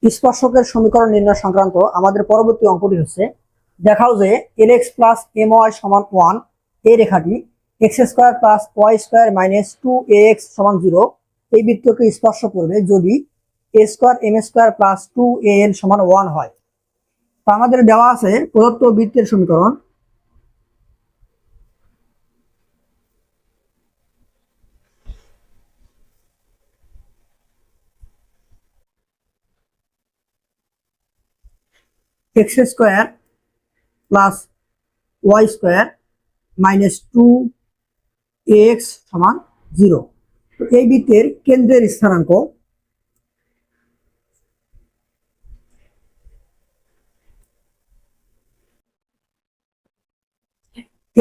স্পর্শকের সমীকরণ নির্ণয় সংক্রান্ত আমাদের পরবর্তী অঙ্কটি হচ্ছে, দেখাও যে lx প্লাস my সমান 1 এই রেখাটি x square plus y square minus 2ax সমান 0 এই বৃত্তকে স্পর্শ করবে যদি a square m square plus 2al সমান 1 হয়। তো আমাদের দেওয়া আছে প্রদত্ত বৃত্তের সমীকরণ x square plus y square minus 2ax সমান 0। তো এই বৃত্তের কেন্দ্রের স্থানাঙ্ক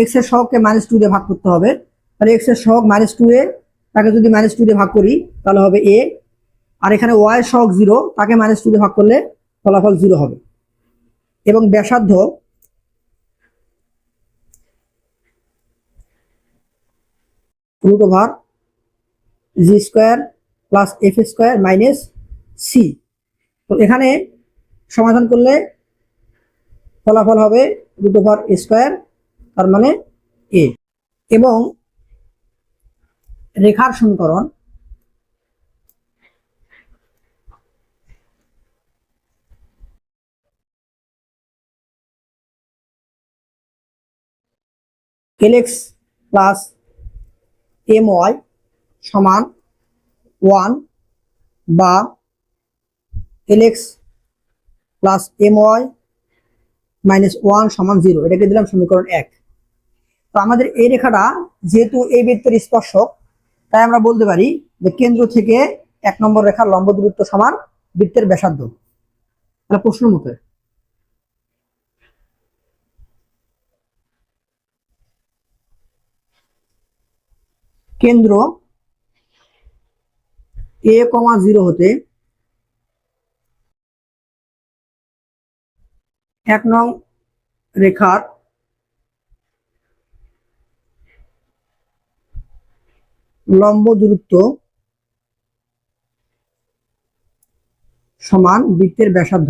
x এর সহগকে -2 দিয়ে ভাগ করতে হবে। তাহলে x এর সহগ -2 এ, তাকে যদি -2 দিয়ে ভাগ করি তাহলে হবে a, আর এখানে y এর সহগ 0, তাকে -2 দিয়ে ভাগ করলে ফলাফল 0 হবে। এবং ব্যাসার্ধ √g square plus f square minus c। তো এখানে সমাধান করলে ফলাফল হবে √a স্কয়ার, তার মানে a। এবং রেখার সমীকরণ lx প্লাস my সমান 1 বা lx প্লাস my মাইনাস 1 সমান 0, এটাকে দিলাম সমীকরণ 1। তো আমাদের এই রেখাটা যেহেতু এই বৃত্তের স্পর্শক, তাই আমরা বলতে পারি যে কেন্দ্র থেকে 1 নম্বর রেখার লম্ব দূরত্ব সমান বৃত্তের ব্যাসার্ধ। তাহলে প্রশ্ন মতে কেন্দ্র a, 0 হতে 1 নং রেখার লম্ব দূরত্ব সমান বৃত্তের ব্যাসার্ধ।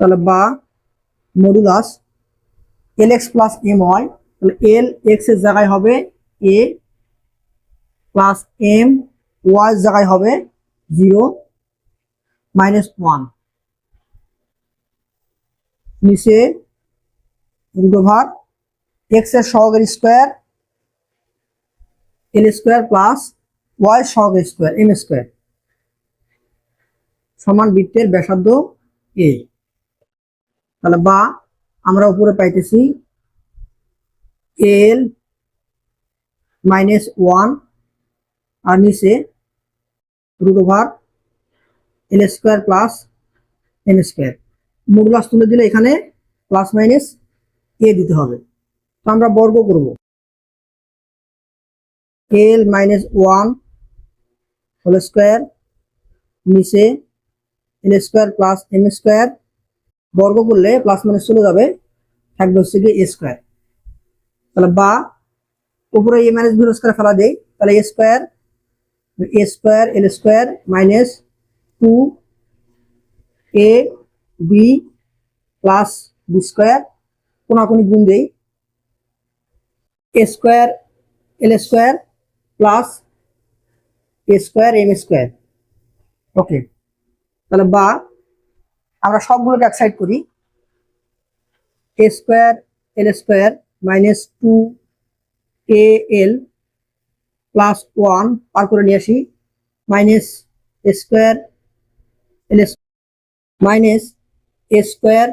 তাহলে বা মডুলাস lx প্লাস my, তাহলে l x এর জায়গায় হবে a প্লাস m y এর জায়গায় হবে 0 মাইনাস 1, নিচে √ওভার x এর সহগের square l square plus y এর সহগের স্কয়ার m স্কয়ার সমান বৃত্তের ব্যাসার্ধ a। তাহলে বা আমরা উপরে পাইতেছি l মাইনাস 1 আর নিচে √over l square plus m square. Modulus তুলে দিলে এখানে প্লাস মাইনাস a দিতে হবে। তো আমরা বর্গ করব l মাইনাস 1 হোল স্কয়ার, নিচে l square plus m square, বর্গ করলে প্লাস মাইনাস চলে যাবে, থাকবে হচ্ছে কি a স্কয়ার। তাহলে বা উপরে a মাইনাস b স্কয়ার ফেলা দেই, তাহলে a square l square minus 2ab plus b square, কোনাকুনি গুণ দেই, a square l square plus a square m square. Okay, তাহলে বা আমরা সবগুলোকে এক সাইড করি, a square l square minus 2al plus 1 পার করে নিয়ে আসি, minus a square l minus a square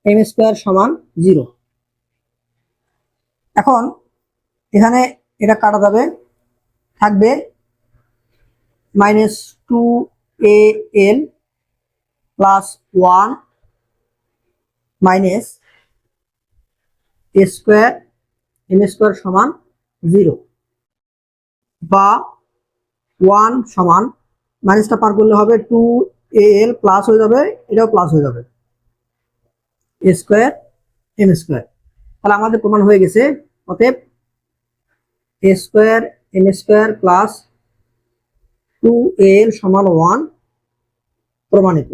m square সমান 0। এখন এখানে এটা কাটা যাবে, থাকবে minus 2al plus 1 minus a square m square সমান 0, বা 1 সমান মাইনাসটা পার করলে হবে 2al প্লাস হয়ে যাবে, এটাও প্লাস হয়ে যাবে a স্কয়ার m স্কয়ার। তাহলে আমাদের প্রমাণ হয়ে গেছে। অতএব a square m square plus 2l সমান 1 প্রমাণিত।